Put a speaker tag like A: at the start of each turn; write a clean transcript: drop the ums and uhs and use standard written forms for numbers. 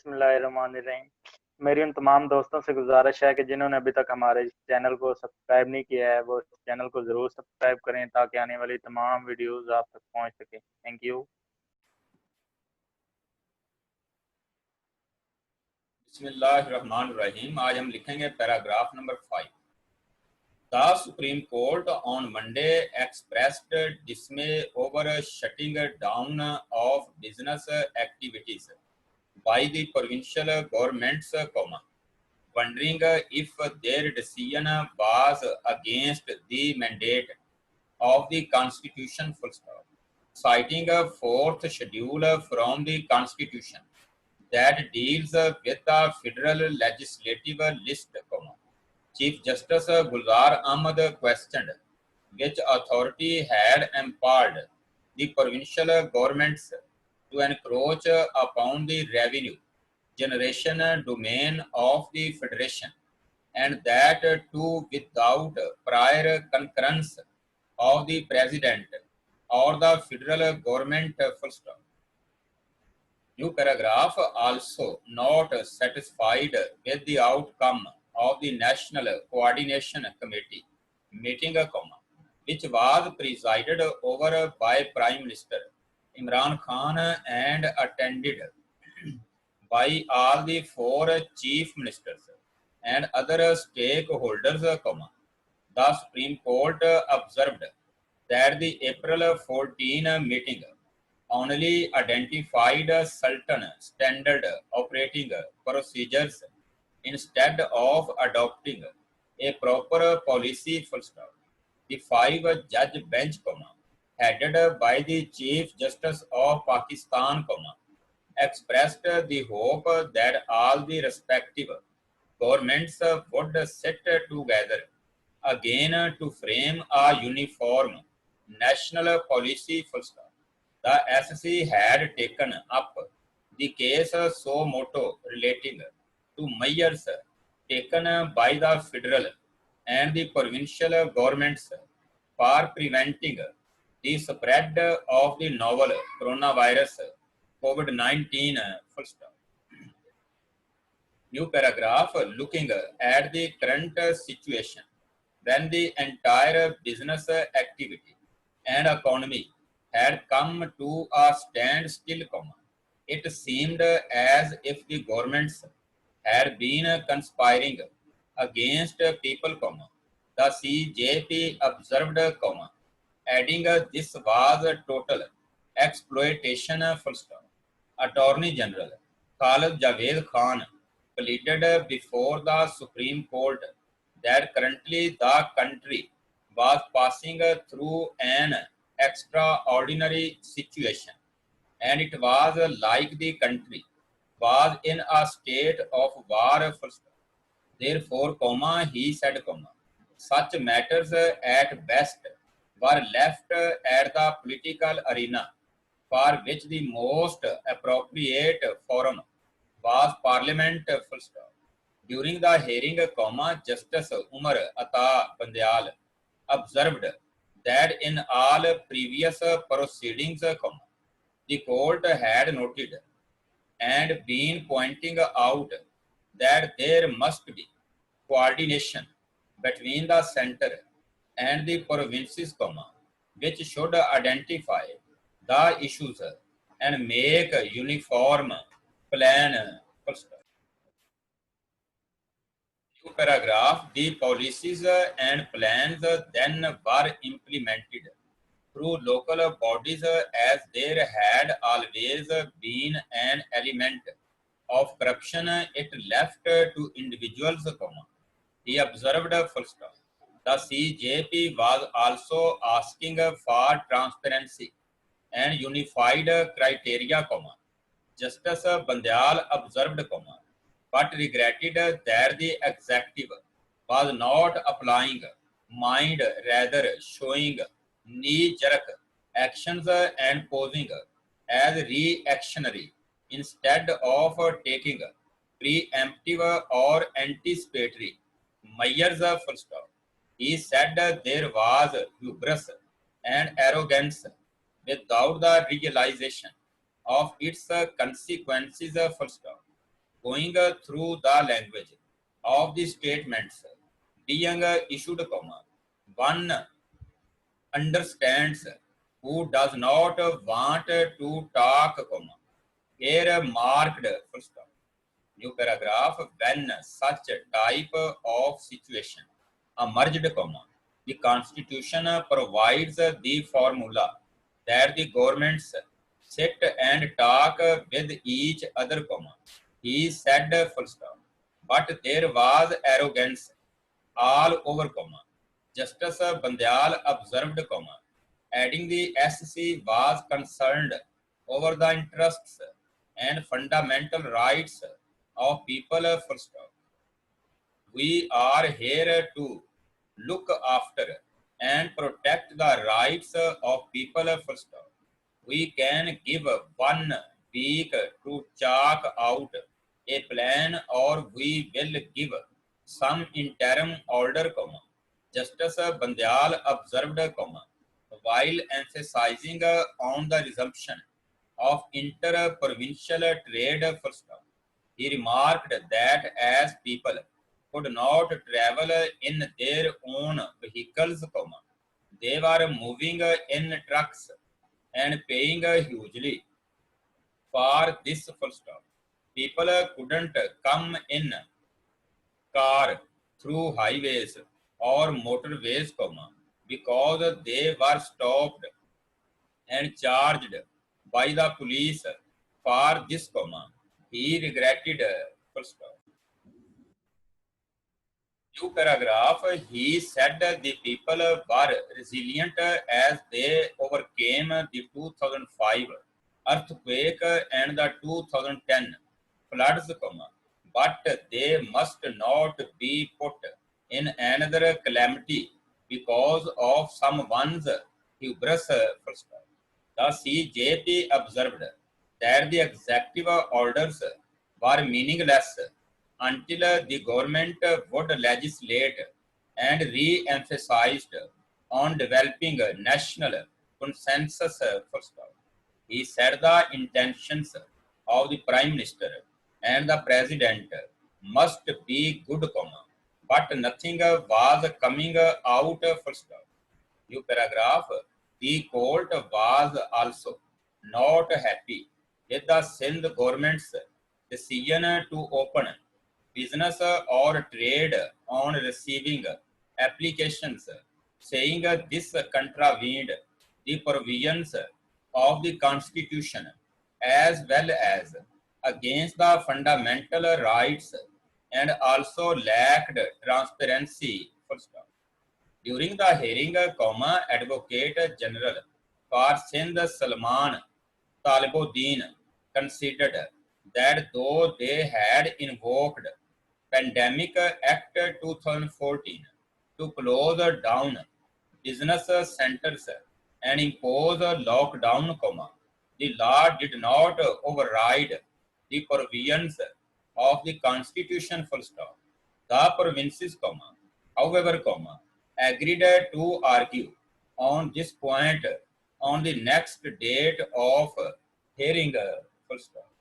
A: बिस्मिल्लाहिर्रहमानिर्रहीम। मेरी उन तमाम दोस्तों से गुजारिश है कि जिन्होंने अभी तक हमारे चैनल को सब्सक्राइब नहीं किया है वो चैनल को ज़रूर सब्सक्राइब करें ताकि आने वाली तमाम वीडियोस आप तक पहुंच सके। Thank you.
B: बिस्मिल्लाहिर्रहमानिर्रहीम। आज हम लिखेंगे paragraph number 5। The Supreme Court on Monday expressed dismay over shutting down of business activities by the provincial governments, wondering if their decision was against the mandate of the Constitution, citing a fourth schedule from the Constitution that deals with the federal legislative list, Chief Justice Gulzar Ahmad questioned which authority had empowered the provincial governments to encroach upon the revenue generation domain of the federation, and that too without prior concurrence of the president or the federal government. New paragraph also not satisfied with the outcome of the National Coordination Committee meeting, which was presided over by Prime Minister Imran Khan and attended by all the four chief ministers and other stakeholders, the Supreme Court observed that the April 14 meeting only identified certain standard operating procedures instead of adopting a proper policy. The five-judge bench, headed by the Chief Justice of Pakistan, expressed the hope that all the respective governments would sit together again to frame a uniform national policy. The SC had taken up the case so moto relating to measures taken by the federal and the provincial governments for preventing the spread of the novel coronavirus COVID-19. New paragraph looking at the current situation when the entire business activity and economy had come to a standstill, it seemed as if the governments had been conspiring against people, the CJP observed, adding this was total exploitation. Attorney General Khalid Javed Khan pleaded before the Supreme Court that currently the country was passing through an extraordinary situation, and it was like the country was in a state of war. Therefore, he said, such matters at best were left at the political arena, for which the most appropriate forum was Parliament. During the hearing, Justice Umar Ata Bandial observed that in all previous proceedings, the court had noted and been pointing out that there must be coordination between the center and the provinces, which should identify the issues and make a uniform plan. New paragraph, the policies and plans then were implemented through local bodies as there had always been an element of corruption. It left to individuals, he observed. The CJP was also asking for transparency and unified criteria, Justice Bandial observed, but regretted that the executive was not applying mind, rather showing knee-jerk actions and posing as reactionary instead of taking preemptive or anticipatory measures. He said there was hubris and arrogance without the realization of its consequences. going through the language of the statements being issued, one understands who does not want to talk, here marked full stop. New paragraph, when such a type of situation emerged, the constitution provides the formula that the governments sit and talk with each other, he said full stop. But there was arrogance all over, Justice Bandyal observed, adding the SC was concerned over the interests and fundamental rights of people, full stop. We are here to look after and protect the rights of people, full stop. We can give 1 week to chalk out a plan, or we will give some interim order, Justice Bandyal observed, while emphasizing on the resumption of inter-provincial trade, full stop. He remarked that as people could not travel in their own vehicles, they were moving in trucks and paying hugely for this, full stop. People couldn't come in car through highways or motorways, because they were stopped and charged by the police for this, he regretted, full stop. New paragraph, he said the people were resilient as they overcame the 2005 earthquake and the 2010 floods, but they must not be put in another calamity because of someone's hubris, full stop. The CJP observed that the executive orders were meaningless until the government would legislate and re-emphasized on developing a national consensus, full stop. He said the intentions of the Prime Minister and the President must be good, but nothing was coming out, full stop. New paragraph, the court was also not happy with the Sindh government's decision to open business or trade on receiving applications, saying this contravened the provisions of the Constitution as well as against the fundamental rights and also lacked transparency, full stop. During the hearing, Advocate General for Sindh Salman Talibuddin considered that though they had invoked Pandemic Act 2014 to close down business centers and impose a lockdown, the law did not override the provisions of the Constitution, full stop. The provinces, however, agreed to argue on this point on the next date of hearing, full stop.